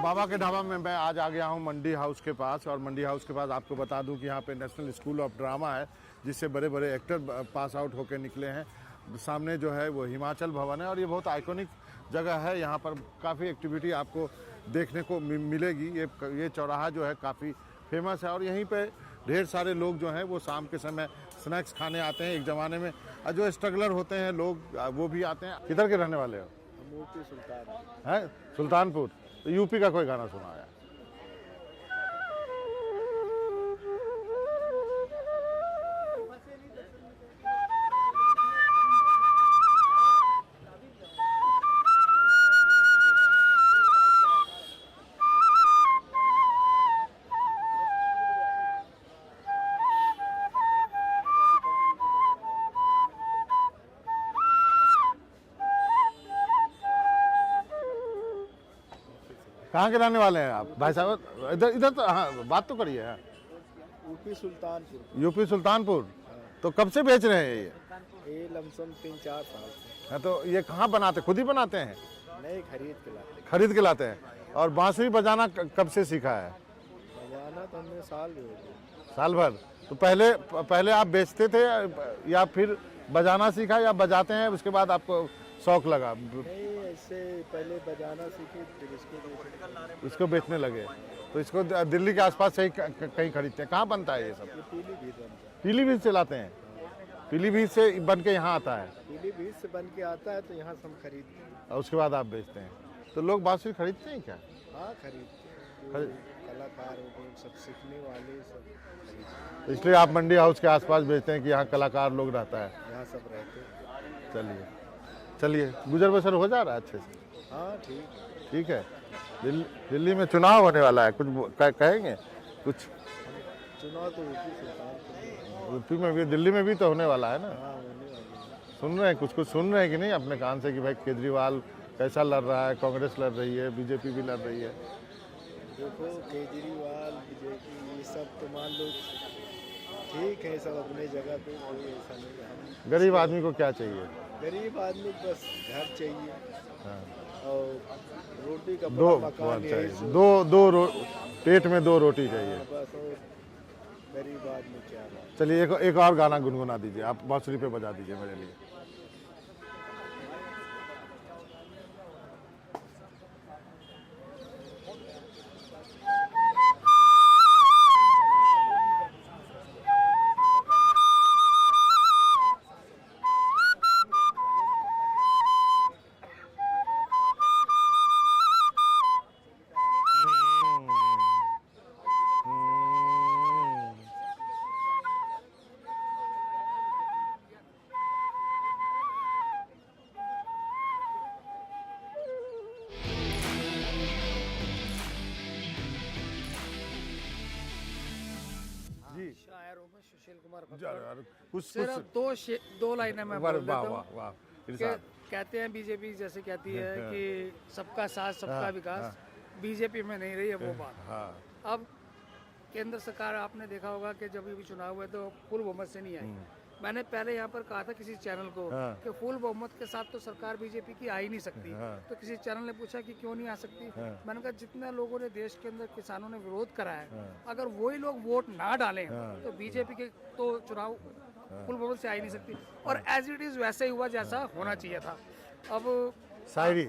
बाबा के ढाबा में मैं आज आ गया हूँ मंडी हाउस के पास। और मंडी हाउस के पास आपको बता दूं कि यहाँ पे नेशनल स्कूल ऑफ ड्रामा है, जिससे बड़े बड़े एक्टर पास आउट होकर निकले हैं। सामने जो है वो हिमाचल भवन है और ये बहुत आइकॉनिक जगह है। यहाँ पर काफ़ी एक्टिविटी आपको देखने को मिलेगी। ये चौराहा जो है काफ़ी फेमस है और यहीं पर ढेर सारे लोग जो हैं वो शाम के समय स्नैक्स खाने आते हैं। एक ज़माने में जो स्ट्रगलर होते हैं लोग वो भी आते हैं। किधर के रहने वाले हो? मूर्ति सुल्तान है सुल्तानपुर। तो यूपी का कोई गाना सुनाया? कहाँ के रहने वाले हैं आप भाई साहब? इधर इधर तो हाँ बात तो करिए। यूपी सुल्तानपुर। यूपी सुल्तानपुर। तो कब से बेच रहे हैं ये लमसम 3-4 साल से। हाँ, तो ये कहाँ बनाते? खुद ही बनाते हैं? नहीं, खरीद के लाते। खरीद के लाते हैं। और बांसुरी बजाना कब से सीखा है? बजाना तो हमने साल भी हो गए। साल भर। तो पहले आप बेचते थे या फिर बजाना सीखा या बजाते हैं उसके बाद आपको शौक लगा? नहीं, ऐसे पहले बजाना सीखे फिर इसको बेचने लगे। तो इसको दिल्ली के आसपास से ही कहीं खरीदते हैं? कहाँ बनता है ये सब? पीलीभीत बनता है। पीलीभीत से लाते हैं? पीलीभीत से बन के यहाँ आता है? पीलीभीत से बन के आता है तो यहाँ से हम खरीदते हैं। और उसके बाद आप बेचते हैं। तो लोग बांसुरी खरीदते हैं क्या? हाँ, खरीदते हैं। कलाकार हो गए, सब सीखने वाले सब खरीदते तो इसलिए आप मंडी हाउस के आसपास बेचते हैं कि यहाँ कलाकार लोग रहता है? हैं। यहाँ सब रहते हैं। चलिए चलिए, गुजर बसर हो जा रहा है अच्छे से? हाँ, ठीक। ठीक है। दिल्ली में चुनाव होने वाला है, कुछ कहेंगे? कुछ चुनाव तो यूपी सुल्तानपुर। यूपी में भी, दिल्ली में भी तो होने वाला है ना? हाँ, होने वाली है। सुन रहे हैं कुछ सुन रहे हैं कि नहीं अपने कान से कि भाई केजरीवाल कैसा लड़ रहा है, कांग्रेस लड़ रही है, बीजेपी भी लड़ रही है? देखो, केजरीवाल, बीजेपी, ये सब तो मान लो ठीक है, सब अपने जगह पे, कोई ऐसा नहीं है। गरीब आदमी को क्या चाहिए? गरीब आदमी को बस घर चाहिए। हाँ। और रोटी का दो बड़ा मकान चाहिए, यही पेट में 2 रोटी चाहिए। बस। और गरीब आदमी क्या बात। चलिए एक और गाना गुनगुना दीजिए, आप बांसुरी पे बजा दीजिए मेरे लिए। शायर हूँ मैं, सुशील कुमार यार, कुछ सिर्फ दो लाइनें मैं वाह बोल देता वाह हूँ वाह कि इरशाद। कहते हैं बीजेपी जैसे कहती है कि सबका साथ सबका विकास, बीजेपी में नहीं रही है वो बात। हाँ। अब केंद्र सरकार, आपने देखा होगा कि जब भी चुनाव हुए तो फुल बहुमत से नहीं आई। मैंने पहले यहाँ पर कहा था किसी चैनल को कि फुल बहुमत के साथ तो सरकार बीजेपी की आ ही नहीं सकती। तो किसी चैनल ने पूछा कि क्यों नहीं आ सकती। मैंने कहा जितने लोगों ने देश के अंदर किसानों ने विरोध करा है, अगर वही लोग वोट ना डालें तो बीजेपी के तो चुनाव फुल बहुमत से आ ही नहीं सकती। और एज इट इज वैसे ही हुआ जैसा होना चाहिए था। अब शायरी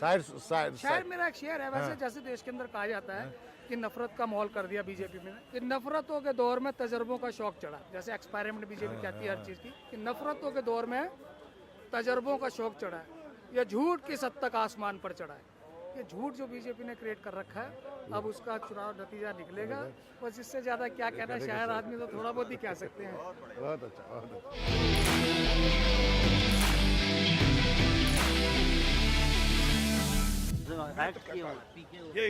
शायर मेरा एक शेर है वैसे, जैसे देश के अंदर कहा जाता है कि नफरत का माहौल कर दिया बीजेपी में, कि नफरतों के दौर में तजर्बों का शौक चढ़ा। जैसे एक्सपेरिमेंट बीजेपी कहती है हर चीज़ की, कि नफरतों के दौर में तजर्बों का शौक चढ़ा है, या झूठ की सद तक आसमान पर चढ़ा है। ये झूठ जो बीजेपी ने क्रिएट कर रखा है, अब उसका चुनाव नतीजा निकलेगा। बस इससे ज़्यादा क्या कहना, शायर आदमी तो थोड़ा बहुत ही कह सकते हैं। बहुत अच्छा, बहुत अच्छा। ये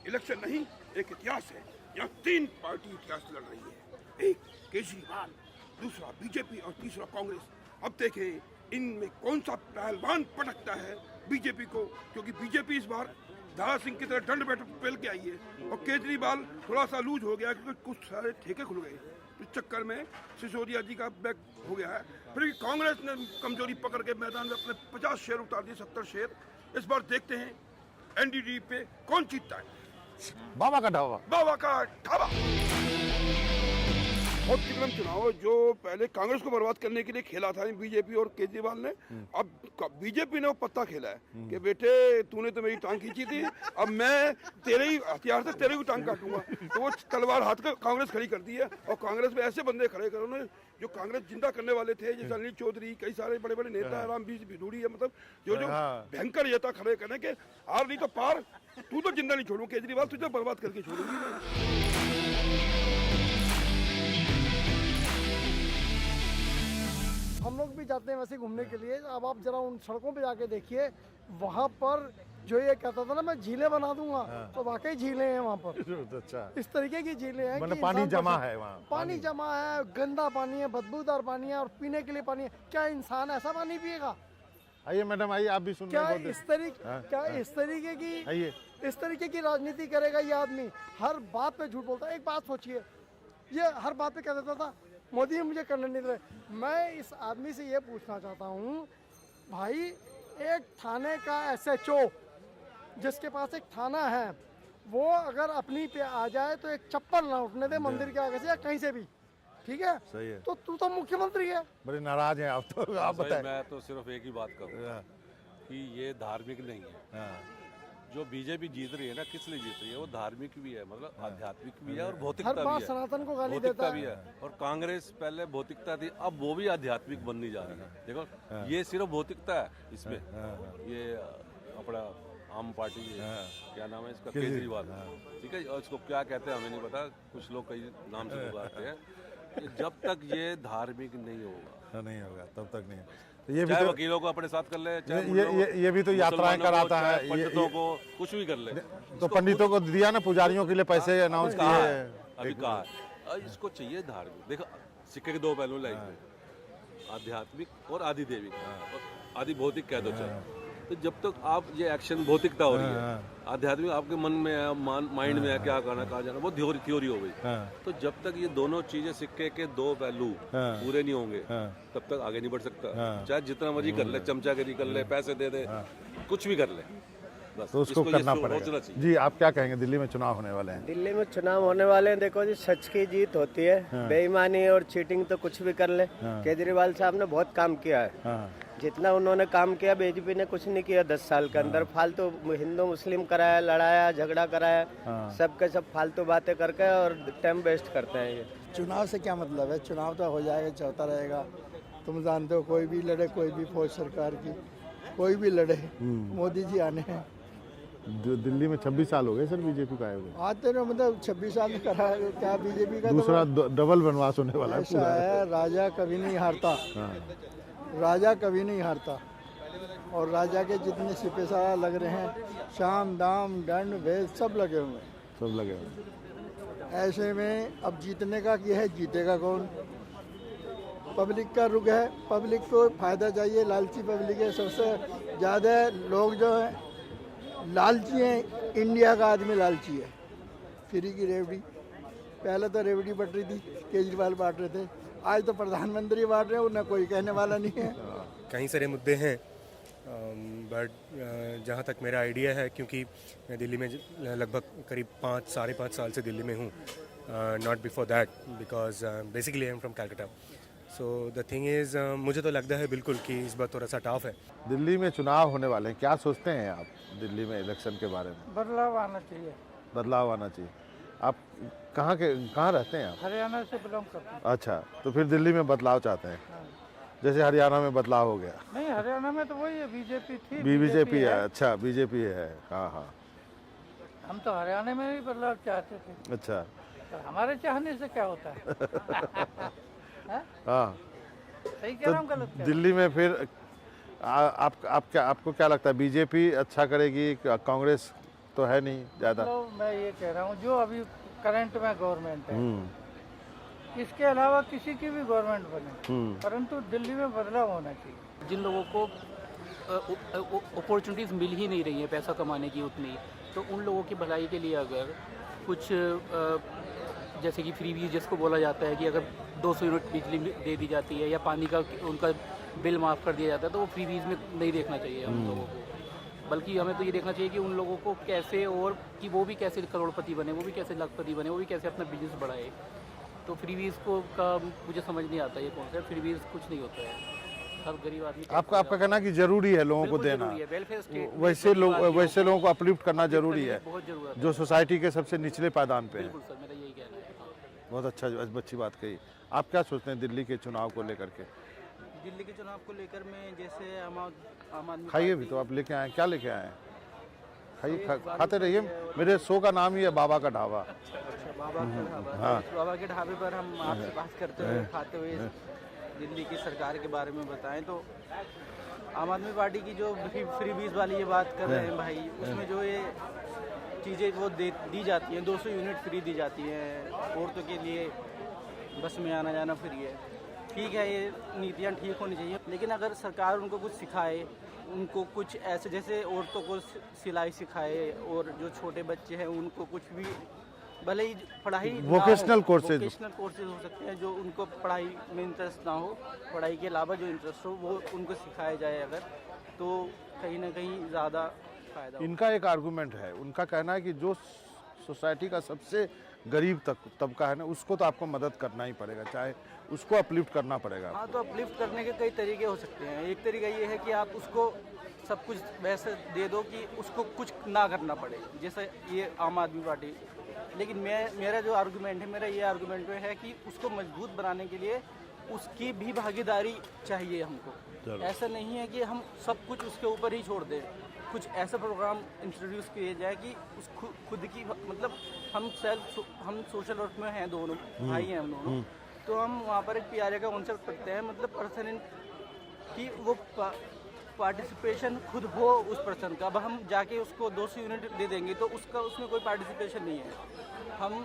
इलेक्शन नहीं, एक इतिहास है। यहाँ 3 पार्टी इतिहास लड़ रही है, एक केजरीवाल, दूसरा बीजेपी और तीसरा कांग्रेस। अब देखें इनमें कौन सा पहलवान पटकता है बीजेपी को, क्योंकि बीजेपी इस बार दारा सिंह की तरह दंड बैठक पेल के आई है और केजरीवाल थोड़ा सा लूज हो गया क्योंकि कुछ सारे ठेके खुल गए। इस चक्कर में सिसोदिया जी का बैक हो गया है। फिर कांग्रेस ने कमजोरी पकड़ के मैदान में अपने 50 शेयर उतार दिए, 70 शेयर। इस बार देखते हैं एनडीडी पे कौन जीतता है? बाबा का ढाबा। बाबा का ढाबा। बहुत तिगड़म चुनाव जो पहले कांग्रेस को बर्बाद करने के लिए खेला था बीजेपी और केजरीवाल ने, अब बीजेपी ने वो पत्ता खेला है कि बेटे तूने तो मेरी टांग खींची थी, अब मैं तेरे ही हथियार से तेरे ही टांग काटूंगा। तो वो तलवार हाथ का कांग्रेस खड़ी कर दी है, और कांग्रेस में ऐसे बंदे खड़े कर उन्होंने जो कांग्रेस जिंदा करने वाले थे, जैसे अनिल चौधरी, कई सारे बड़े बड़े नेता, रामबीर भिदूड़ी है, मतलब जो भयंकर नेता खड़े करने के आर नहीं तो पार, तू तो जिंदा नहीं छोड़ू केजरीवाल, तुझे बर्बाद करके छोड़ूंगी मैं। हम लोग भी जाते हैं वैसे घूमने के लिए। अब आप जरा उन सड़कों पे जाके देखिए, वहाँ पर जो ये कहता था ना मैं झीलें बना दूंगा, तो वाकई झीलें हैं वहाँ पर। अच्छा, इस तरीके की झीलें हैं मतलब कि पानी इंसान जमा पसंद- है वहाँ। पानी जमा है, गंदा पानी है, बदबूदार पानी है, और पीने के लिए पानी है। क्या इंसान ऐसा पानी पिएगा? आइए मैडम, आइए आप भी सुन क्या रहे हैं। इस तरीके की आइए। इस तरीके की राजनीति करेगा ये आदमी? हर बात पे झूठ बोलता है। एक बात सोचिए, ये हर बात पे कह देता था मोदी जी मुझे करने नहीं दे रहे। मैं इस आदमी से ये पूछना चाहता हूँ, भाई एक थाने का SHO जिसके पास एक थाना है, वो अगर अपनी पे आ जाए तो एक चप्पल ना उठने दे मंदिर के आगे से या कहीं से भी, ठीक है? सही है। तो तू तो मुख्यमंत्री है। बड़े नाराज हैं आप तो, आप भाई, बताएं। मैं तो सिर्फ एक ही बात कहूँगा कि ये धार्मिक नहीं है। जो बीजेपी जीत रही है ना, किस लिए जीत रही है? वो धार्मिक भी है, मतलब आध्यात्मिक भी है और हर भौतिकता बात भी है। सनातन को गाली भौतिकता देता भी है। है। और कांग्रेस पहले भौतिकता थी, अब वो भी आध्यात्मिक बननी जा रही है। देखो ये सिर्फ भौतिकता है इसमें। ये अपना आम पार्टी क्या नाम है इसका, केजरीवाल, ठीक है, और इसको क्या कहते हैं हमें नहीं पता, कुछ लोग कई नाम से पुकारते हैं। कि जब तक ये धार्मिक नहीं होगा, नहीं होगा तब तक नहीं। तो ये भी चाहे तो वकीलों को अपने साथ कर ले, चाहे ये भी तो यात्राएं कराता है, पंडितों को कुछ भी कर ले। तो पंडितों को दिया ना, पुजारियों के लिए पैसे अनाउंस कहा किए। है, अभी कहा है। और इसको चाहिए धार्मिक। देखो सिक्के के दो पहलू लाइफ में, आध्यात्मिक और आदि देविक, और आदि भौतिक कह दो चाहे। तो जब तक आप ये एक्शन भौतिकता हो रही है, आध्यात्मिक आपके मन में है, माइंड में है, क्या करना कहाँ जाना, वो थ्योरी हो गई। तो जब तक ये दोनों चीजें सिक्के के दो पहलू पूरे नहीं होंगे, तब तक आगे नहीं बढ़ सकता। चाहे जितना मर्जी कर ले, चमचागिरी कर ले, पैसे दे दे, कुछ भी कर ले, बस तो उसको इसको करना सोचना पड़ेगा। चाहिए। जी आप क्या कहेंगे? दिल्ली में चुनाव होने वाले हैं। दिल्ली में चुनाव होने वाले हैं। देखो जी, सच की जीत होती है। बेईमानी और चीटिंग तो कुछ भी कर ले। केजरीवाल साहब ने बहुत काम किया है। जितना उन्होंने काम किया बीजेपी ने कुछ नहीं किया 10 साल के अंदर। फालतू हिंदू मुस्लिम कराया, लड़ाया, झगड़ा कराया, सबके सब फालतू बातें करके और टाइम वेस्ट करते हैं ये। चुनाव से क्या मतलब है? चुनाव तो हो जाएगा, चलता रहेगा। तुम जानते हो, कोई भी लड़े, कोई भी फौज सरकार की, कोई भी लड़े, मोदी जी आने हैं। दिल्ली में 26 साल हो गए सर बीजेपी का आए हुए। आते ना, मतलब 26 साल करा क्या बीजेपी का? दूसरा डबल वनवास होने वाला है ऐसा पूरा। है, राजा कभी नहीं हारता। राजा कभी नहीं हारता। और राजा के जितने सिपहसालार लग रहे हैं, शाम दाम दंड भेद सब लगे हुए हैं। सब लगे हुए। ऐसे में अब जीतने का क्या है? जीतेगा कौन? पब्लिक का रुख है, पब्लिक को फायदा चाहिए, लालची पब्लिक है। सबसे ज़्यादा लोग जो हैं लालची हैं। इंडिया का आदमी लालची है। फ्री की रेवड़ी, पहले तो रेवड़ी बट रही थी, केजरीवाल बांट रहे थे, आज तो प्रधानमंत्री बांट रहे हैं, उन्हें कोई कहने वाला नहीं है। कई सारे मुद्दे हैं, बट जहाँ तक मेरा आइडिया है, क्योंकि मैं दिल्ली में लगभग करीब 5-5.5 साल से दिल्ली में हूँ, not before that, because basically I am from Calcutta. So the thing is, मुझे तो लगता है बिल्कुल कि इस बार थोड़ा सा टफ है। दिल्ली में चुनाव होने वाले हैं, क्या सोचते हैं आप दिल्ली में इलेक्शन के बारे में? बदलाव आना चाहिए। बदलाव आना चाहिए। आप कहाँ रहते हैं आप? हरियाणा से बिलोंग करता हूँ। अच्छा, तो फिर दिल्ली में बदलाव चाहते हैं, जैसे हरियाणा में बदलाव हो गया। नहीं, हरियाणा में तो वही है, बीजेपी थी। बीजेपी है। अच्छा, बीजेपी है। हाँ। हम तो हरियाणा में भी बदलाव चाहते थे। अच्छा। तो हमारे चाहने से क्या होता है? हाँ, सही कह रहा हूँ, गलत कह रहा हूँ? दिल्ली में फिर आपको क्या लगता है, बीजेपी अच्छा करेगी? कांग्रेस तो है नहीं ज़्यादा। तो मैं ये कह रहा हूँ, जो अभी करंट में गवर्नमेंट है, इसके अलावा किसी की भी गवर्नमेंट बने, परंतु दिल्ली में बदलाव होना चाहिए। जिन लोगों को अपॉर्चुनिटीज़ मिल ही नहीं रही है पैसा कमाने की उतनी, तो उन लोगों की भलाई के लिए अगर कुछ जैसे कि फ्री बीज जिसको बोला जाता है कि अगर 200 यूनिट बिजली दे दी जाती है या पानी का उनका बिल माफ़ कर दिया जाता है, तो वो फ्री बीज में नहीं देखना चाहिए हम लोगों को। बल्कि हमें तो ये देखना चाहिए कि उन लोगों को कैसे, और कि वो भी कैसे करोड़पति बने, वो भी कैसे लाखपति बने, वो भी कैसे अपना बिजनेस बढ़ाए। तो फ्रीबीज को का मुझे समझ नहीं आता ये कॉन्सेप्ट। फ्रीबीज कुछ नहीं होता है, हर गरीब आदमी आपका कहना कि जरूरी है लोगों को देना, वेलफेयर स्टेट वैसे लोगों को अपलिफ्ट करना जरूरी है बहुत जरूरत है। जो सोसाइटी के सबसे निचले पायदान पे है। बिल्कुल सर, मेरा यही कहना है। बहुत अच्छी बात कही। आप क्या सोचते हैं दिल्ली के चुनाव को लेकर के? दिल्ली के चुनाव को लेकर मैं जैसे आम आदमी खाइए भी तो, आप लेके आए, क्या लेके आए हैं? खाइए, खाते रहिए। मेरे शो का नाम ही है बाबा का ढाबा। अच्छा, बाबा के ढाबा। हाँ। तो बाबा के ढाबे पर हम आपसे बात करते हुए, खाते हुए दिल्ली की सरकार के बारे में बताएं तो आम आदमी पार्टी की जो फ्री बीज वाली ये बात कर रहे हैं भाई, उसमें जो ये चीज़ें वो दी जाती हैं, 200 यूनिट फ्री दी जाती हैं औरतों के लिए, बस में आना जाना फ्री है। ठीक है, ये नीतियाँ ठीक होनी चाहिए, लेकिन अगर सरकार उनको कुछ सिखाए, उनको कुछ ऐसे जैसे औरतों को सिलाई सिखाए, और जो छोटे बच्चे हैं उनको कुछ भी, भले ही पढ़ाई वोकेशनल कोर्सेज हो सकते हैं, जो उनको पढ़ाई में इंटरेस्ट ना हो, पढ़ाई के अलावा जो इंटरेस्ट हो वो उनको सिखाया जाए अगर, तो कहीं ना कहीं ज़्यादा फायदा हो। इनका एक आर्गूमेंट है, उनका कहना है कि जो सोसाइटी का सबसे गरीब तबका है ना, उसको तो आपको मदद करना ही पड़ेगा, चाहे उसको अपलिफ्ट करना पड़ेगा। हाँ, तो अपलिफ्ट करने के कई तरीके हो सकते हैं। एक तरीका ये है कि आप उसको सब कुछ वैसे दे दो कि उसको कुछ ना करना पड़े, जैसे ये आम आदमी पार्टी। लेकिन मेरा जो आर्गूमेंट है, मेरा ये आर्गूमेंट है कि उसको मजबूत बनाने के लिए उसकी भी भागीदारी चाहिए हमको। ऐसा नहीं है कि हम सब कुछ उसके ऊपर ही छोड़ दें। कुछ ऐसा प्रोग्राम इंट्रोड्यूस किए जाए कि उस खुद की, मतलब हम सोशल वर्क में हैं, दोनों भाई हैं हम दोनों, तो हम वहाँ पर एक पीआरए का कॉन्सेप्ट रखते हैं, मतलब पर्सन इन कि वो पार्टिसिपेशन खुद हो उस पर्सन का। अब हम जाके उसको 200 यूनिट दे देंगे तो उसमें कोई पार्टिसिपेशन नहीं है। हम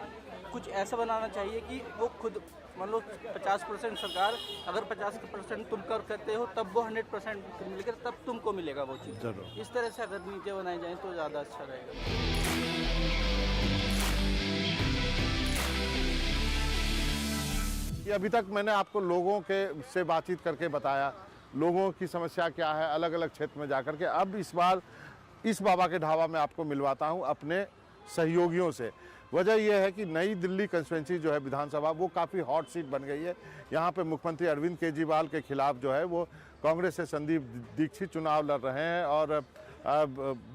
कुछ ऐसा बनाना चाहिए कि वो खुद, मान लो 50% सरकार, अगर 50% तुम करते हो तब वो 100% मिलेगा, तब तुमको मिलेगा वो चीज़। इस तरह से अगर नीतियाँ बनाई जाएँ तो ज़्यादा अच्छा रहेगा। अभी तक मैंने आपको लोगों के से बातचीत करके बताया लोगों की समस्या क्या है अलग अलग क्षेत्र में जाकर के। अब इस बार इस बाबा के ढाबा में आपको मिलवाता हूं अपने सहयोगियों से। वजह यह है कि नई दिल्ली कंस्टिट्यूंसी जो है विधानसभा, वो काफ़ी हॉट सीट बन गई है। यहाँ पे मुख्यमंत्री अरविंद केजरीवाल के खिलाफ जो है वो कांग्रेस से संदीप दीक्षित चुनाव लड़ रहे हैं, और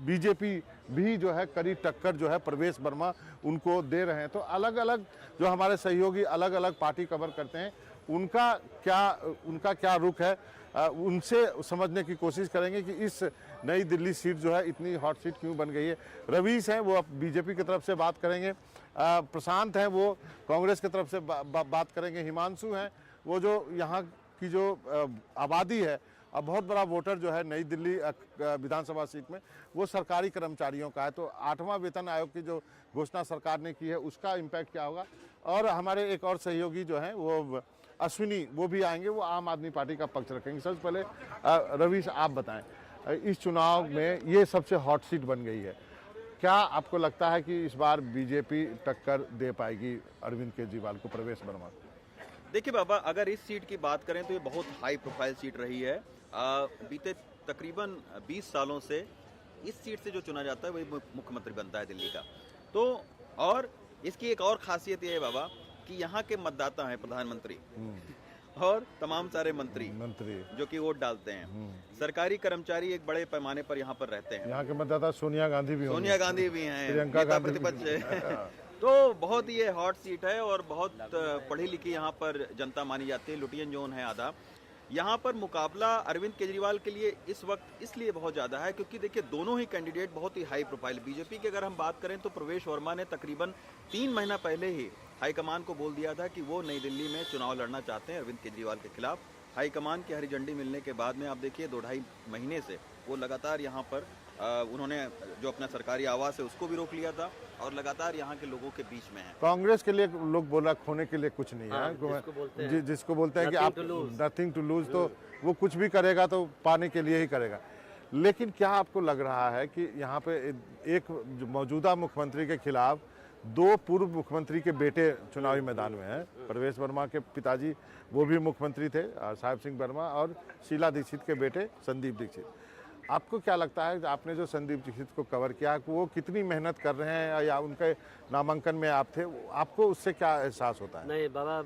बीजेपी भी जो है कड़ी टक्कर जो है प्रवेश वर्मा उनको दे रहे हैं। तो अलग अलग जो हमारे सहयोगी अलग अलग पार्टी कवर करते हैं, उनका क्या रुख है, उनसे समझने की कोशिश करेंगे कि इस नई दिल्ली सीट जो है इतनी हॉट सीट क्यों बन गई है। रवीश हैं वो बीजेपी की तरफ से बात करेंगे, प्रशांत हैं वो कांग्रेस की तरफ से बात करेंगे, हिमांशु हैं वो जो यहाँ की जो आबादी है, अब बहुत बड़ा वोटर जो है नई दिल्ली विधानसभा सीट में वो सरकारी कर्मचारियों का है। तो 8वां वेतन आयोग की जो घोषणा सरकार ने की है उसका इम्पैक्ट क्या होगा। और हमारे एक और सहयोगी जो हैं वो अश्विनी, वो भी आएंगे, वो आम आदमी पार्टी का पक्ष रखेंगे। सबसे पहले रवीश आप बताएं, इस चुनाव में ये सबसे हॉट सीट बन गई है, क्या आपको लगता है कि इस बार बीजेपी टक्कर दे पाएगी अरविंद केजरीवाल को, प्रवेश वर्मा? देखिए बाबा, अगर इस सीट की बात करें तो ये बहुत हाई प्रोफाइल सीट रही है। बीते तकरीबन 20 सालों से इस सीट से जो चुना जाता है वही मुख्यमंत्री बनता है दिल्ली का। तो और इसकी एक और खासियत ये है बाबा कि यहाँ के मतदाता हैं प्रधानमंत्री और तमाम सारे मंत्री जो कि वोट डालते हैं। सरकारी कर्मचारी एक बड़े पैमाने पर यहाँ पर रहते हैं। यहाँ के मतदाता सोनिया गांधी भी हैं, प्रियंका गांधी प्रतिपक्ष है। तो बहुत ही ये हॉट सीट है और बहुत पढ़ी लिखी यहाँ पर जनता मानी जाती है। लुटियन जोन है आधा। यहाँ पर मुकाबला अरविंद केजरीवाल के लिए इस वक्त इसलिए बहुत ज़्यादा है क्योंकि देखिए दोनों ही कैंडिडेट बहुत ही हाई प्रोफाइल। बीजेपी की अगर हम बात करें तो प्रवेश वर्मा ने तकरीबन 3 महीना पहले ही हाईकमान को बोल दिया था कि वो नई दिल्ली में चुनाव लड़ना चाहते हैं अरविंद केजरीवाल के खिलाफ। हाईकमान की हरी झंडी मिलने के बाद में आप देखिए 2-2.5 महीने से वो लगातार यहाँ पर उन्होंने जो अपना सरकारी आवास है उसको भी रोक लिया था और लगातार यहाँ के लोगों के बीच में है। कांग्रेस के लिए लोग बोला खोने के लिए कुछ नहीं है, जिसको बोलते हैं कि आप नथिंग टू लूज, तो वो कुछ भी करेगा तो पाने के लिए ही करेगा। लेकिन क्या आपको लग रहा है कि यहाँ पे एक मौजूदा मुख्यमंत्री के खिलाफ 2 पूर्व मुख्यमंत्री के बेटे चुनावी मैदान में हैं? प्रवेश वर्मा के पिताजी वो भी मुख्यमंत्री थे साहिब सिंह वर्मा, और शीला दीक्षित के बेटे संदीप दीक्षित। आपको क्या लगता है आपने जो संदीप दीक्षित को कवर किया वो कितनी मेहनत कर रहे हैं या उनके नामांकन में आप थे, आपको उससे क्या एहसास होता है? नहीं बाबा,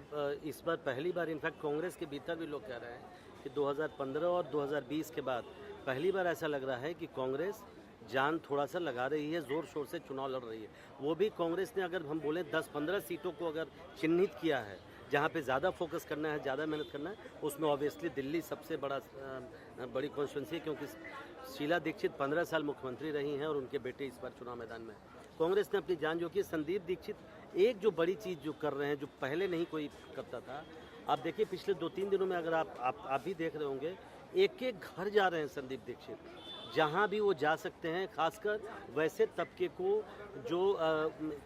इस बार पहली बार इनफैक्ट कांग्रेस के भीतर भी लोग कह रहे हैं कि 2015 और 2020 के बाद पहली बार ऐसा लग रहा है कि कांग्रेस जान थोड़ा सा लगा रही है, ज़ोर शोर से चुनाव लड़ रही है। वो भी कांग्रेस ने अगर हम बोलें 10-15 सीटों को अगर चिन्हित किया है जहाँ पे ज़्यादा फोकस करना है, ज़्यादा मेहनत करना है, उसमें ऑब्वियसली दिल्ली सबसे बड़ी कॉन्स्टिट्यूंसी है, क्योंकि शीला दीक्षित 15 साल मुख्यमंत्री रही हैं और उनके बेटे इस बार चुनाव मैदान में हैं। कांग्रेस ने अपनी जान जो की, संदीप दीक्षित एक जो बड़ी चीज़ जो कर रहे हैं जो पहले नहीं कोई करता था, आप देखिए पिछले 2-3 दिनों में अगर आप भी देख रहे होंगे, एक एक घर जा रहे हैं संदीप दीक्षित, जहाँ भी वो जा सकते हैं, खासकर वैसे तबके को जो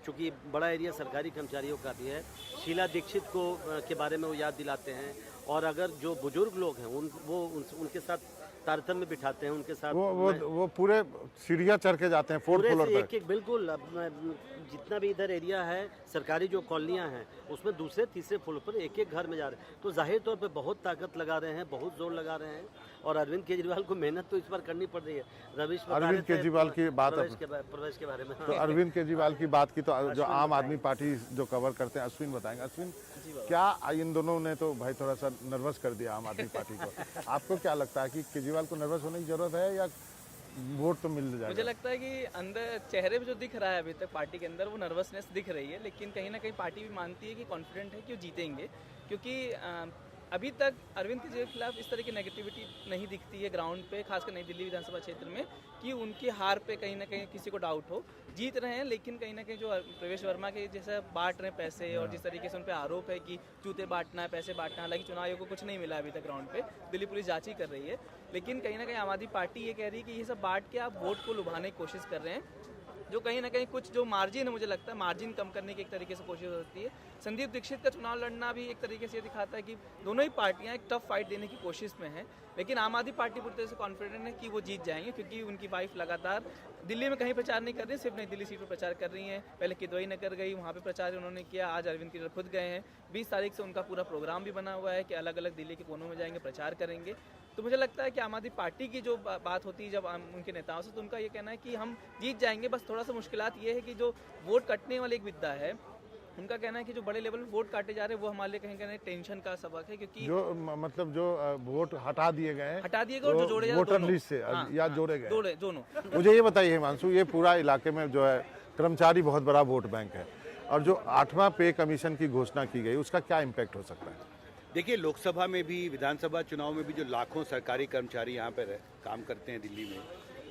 चूँकि बड़ा एरिया सरकारी कर्मचारियों का भी है, शीला दीक्षित को के बारे में वो याद दिलाते हैं, और अगर जो बुजुर्ग लोग हैं उनके साथ तारतम्य बिठाते हैं, उनके साथ वो पूरे सीढ़ियाँ चढ़ के जाते हैं, 4th फ्लोर तक। एक बिल्कुल, जितना भी इधर एरिया है, सरकारी जो कॉलोनियाँ हैं, उसमें दूसरे तीसरे फ्लोर पर एक एक घर में जा रहे हैं। तो जाहिर तौर पे बहुत ताकत लगा रहे हैं, बहुत जोर लगा रहे हैं, और अरविंद केजरीवाल को मेहनत तो इस बार करनी पड़ रही है। रवीश अरविंद केजरीवाल की बात, प्रवेश के बारे में, तो अरविंद केजरीवाल की बात की तो जो आम आदमी पार्टी जो कवर करते हैं, अश्विन बताएंगे। अश्विन, क्या इन दोनों ने तो भाई थोड़ा सा नर्वस कर दिया आम आदमी पार्टी को, आपको क्या लगता है कि केजरीवाल को नर्वस होने की जरूरत है या वोट तो मिल जाएगा? मुझे लगता है कि अंदर चेहरे पे जो दिख रहा है अभी तक पार्टी के अंदर, वो नर्वसनेस दिख रही है, लेकिन कहीं ना कहीं पार्टी भी मानती है कि कॉन्फिडेंट है कि वो जीतेंगे, क्योंकि अभी तक अरविंद केजरीवाल के खिलाफ इस तरह की नेगेटिविटी नहीं दिखती है ग्राउंड पे, खासकर नई दिल्ली विधानसभा क्षेत्र में, कि उनकी हार पे कहीं ना कहीं किसी को डाउट हो। जीत रहे हैं, लेकिन कहीं ना कहीं जो प्रवेश वर्मा के जैसे बांट रहे हैं पैसे, और जिस तरीके से उन पर आरोप है कि जूते बांटना है, पैसे बांटना है, हालांकि चुनाव आयोग को कुछ नहीं मिला अभी तक ग्राउंड पे, दिल्ली पुलिस जांच ही कर रही है, लेकिन कहीं ना कहीं आम आदमी पार्टी ये कह रही है कि ये सब बांट के आप वोट को लुभाने की कोशिश कर रहे हैं, जो कहीं ना कहीं कुछ जो मार्जिन है, मुझे लगता है मार्जिन कम करने की एक तरीके से कोशिश होती है। संदीप दीक्षित का चुनाव लड़ना भी एक तरीके से ये दिखाता है कि दोनों ही पार्टियां एक टफ फाइट देने की कोशिश में हैं, लेकिन आम आदमी पार्टी पूरी तरह से कॉन्फिडेंट है कि वो जीत जाएंगे, क्योंकि उनकी वाइफ लगातार दिल्ली में कहीं प्रचार नहीं कर रही, सिर्फ नई दिल्ली सीट पर प्रचार कर रही हैं। पहले किदवई नगर गई, वहाँ पे प्रचार उन्होंने किया, आज अरविंद केजरीवाल खुद गए हैं। 20 तारीख से उनका पूरा प्रोग्राम भी बना हुआ है कि अलग अलग दिल्ली के कोनों में जाएंगे, प्रचार करेंगे। तो मुझे लगता है कि आम आदमी पार्टी की जो बात होती है जब उनके नेताओं से, तो उनका ये कहना है कि हम जीत जाएंगे, बस थोड़ा सा मुश्किलात ये है कि जो वोट कटने वाली एक विद्या है, उनका कहना है कि जो बड़े लेवल में वोट काटे जा रहे हैं वो हमारे लिए कहीं कहीं टेंशन का सबक है, क्योंकि जो मतलब जो वोट हटा दिए गए हैं, और जो जोड़े वोटर लिस्ट से या जोड़े गए दोनों। मुझे ये बताइए हिमांशु, ये पूरा इलाके में जो है कर्मचारी बहुत बड़ा वोट बैंक है, और जो 8वां पे कमीशन की घोषणा की गई, उसका क्या इम्पैक्ट हो सकता है? देखिए, लोकसभा में भी, विधानसभा चुनाव में भी जो लाखों सरकारी कर्मचारी यहाँ पर काम करते हैं दिल्ली में,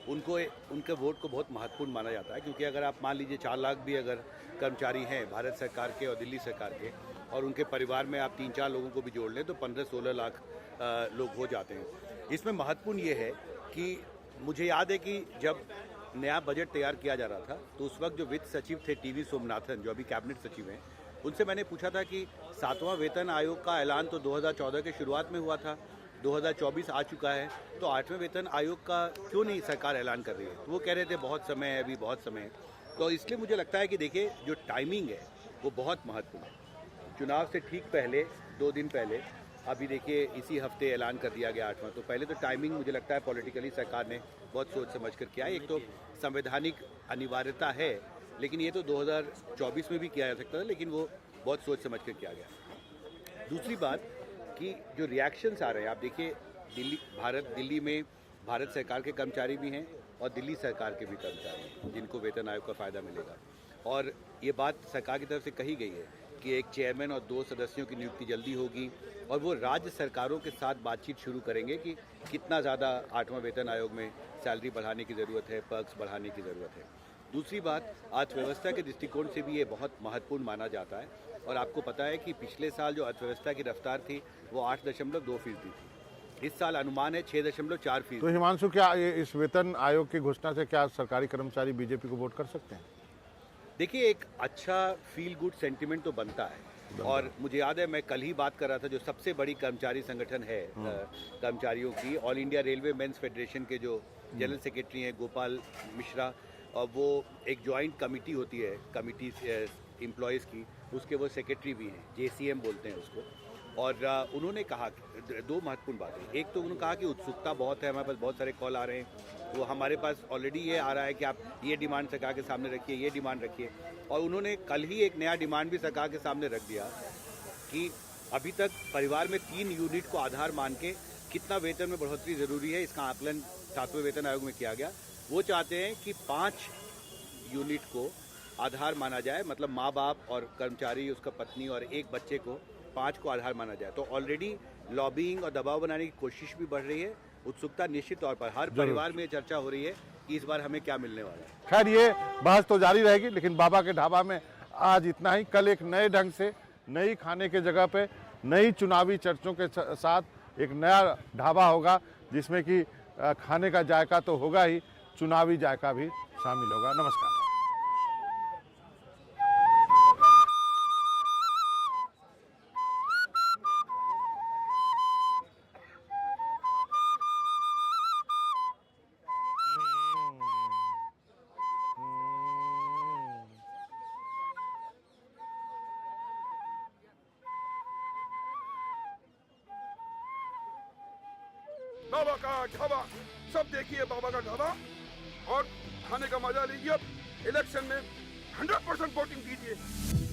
उनके वोट को बहुत महत्वपूर्ण माना जाता है, क्योंकि अगर आप मान लीजिए 4 लाख भी अगर कर्मचारी हैं भारत सरकार के और दिल्ली सरकार के, और उनके परिवार में आप 3-4 लोगों को भी जोड़ लें तो 15-16 लाख लोग हो जाते हैं। इसमें महत्वपूर्ण ये है कि मुझे याद है कि जब नया बजट तैयार किया जा रहा था, तो उस वक्त जो वित्त सचिव थे टीवी सोमनाथन, जो अभी कैबिनेट सचिव हैं, उनसे मैंने पूछा था कि 7वां वेतन आयोग का ऐलान तो 2014 के शुरुआत में हुआ था, 2024 आ चुका है, तो 8वें वेतन आयोग का क्यों नहीं सरकार ऐलान कर रही है? तो वो कह रहे थे बहुत समय है, अभी बहुत समय है। तो इसलिए मुझे लगता है कि देखिए, जो टाइमिंग है वो बहुत महत्वपूर्ण है। चुनाव से ठीक पहले, 2 दिन पहले, अभी देखिए इसी हफ्ते ऐलान कर दिया गया 8वां, तो पहले तो टाइमिंग मुझे लगता है पॉलिटिकली सरकार ने बहुत सोच समझ कर किया है। एक तो संवैधानिक अनिवार्यता है, लेकिन ये तो 2024 में भी किया जा सकता था, लेकिन वो बहुत सोच समझ कर किया गया। दूसरी बात कि जो रिएक्शंस आ रहे हैं, आप देखिए दिल्ली में भारत सरकार के कर्मचारी भी हैं और दिल्ली सरकार के भी कर्मचारी हैं जिनको वेतन आयोग का फ़ायदा मिलेगा, और ये बात सरकार की तरफ से कही गई है कि एक चेयरमैन और 2 सदस्यों की नियुक्ति जल्दी होगी, और वो राज्य सरकारों के साथ बातचीत शुरू करेंगे कि कितना ज़्यादा 8वां वेतन आयोग में सैलरी बढ़ाने की ज़रूरत है, पर्क्स बढ़ाने की ज़रूरत है। दूसरी बात, अर्थव्यवस्था के दृष्टिकोण से भी ये बहुत महत्वपूर्ण माना जाता है, और आपको पता है कि पिछले साल जो अर्थव्यवस्था की रफ्तार थी वो 8.2% थी, इस साल अनुमान है 6.4%। तो हिमांशु, क्या इस वेतन आयोग की घोषणा से क्या सरकारी कर्मचारी बीजेपी को वोट कर सकते हैं? देखिए, एक अच्छा फील गुड सेंटिमेंट तो बनता है, और मुझे याद है मैं कल ही बात कर रहा था, जो सबसे बड़ी कर्मचारी संगठन है कर्मचारियों की, all India railway men's federation के जो जनरल सेक्रेटरी हैं गोपाल मिश्रा, और वो एक जॉइंट कमेटी होती है, कमेटी एम्प्लॉयज़ की, उसके वो सेक्रेटरी भी हैं, JCM बोलते हैं उसको। और उन्होंने कहा दो महत्वपूर्ण बातें। एक तो उन्होंने कहा कि उत्सुकता बहुत है, हमारे पास बहुत सारे कॉल आ रहे हैं, तो हमारे पास ऑलरेडी ये आ रहा है कि आप ये डिमांड सरकार के सामने रखिए, ये डिमांड रखिए। और उन्होंने कल ही एक नया डिमांड भी सरकार के सामने रख दिया कि अभी तक परिवार में 3 यूनिट को आधार मान के कितना वेतन में बढ़ोतरी जरूरी है, इसका आकलन 7वें वेतन आयोग में किया गया। वो चाहते हैं कि 5 यूनिट को आधार माना जाए, मतलब माँ बाप और कर्मचारी, उसका पत्नी और एक बच्चे को 5 को आधार माना जाए। तो ऑलरेडी लॉबिंग और दबाव बनाने की कोशिश भी बढ़ रही है। उत्सुकता निश्चित तौर पर हर परिवार में चर्चा हो रही है कि इस बार हमें क्या मिलने वाला है। खैर ये बहस तो जारी रहेगी, लेकिन बाबा के ढाबा में आज इतना ही। कल एक नए ढंग से, नई खाने के जगह पे, नई चुनावी चर्चों के साथ एक नया ढाबा होगा, जिसमें कि खाने का जायका तो होगा ही, चुनावी जायका भी शामिल होगा। नमस्कार। बाबा का ढाबा, सब देखिए बाबा का ढाबा और खाने का मजा लीजिए। इलेक्शन में 100% वोटिंग कीजिए।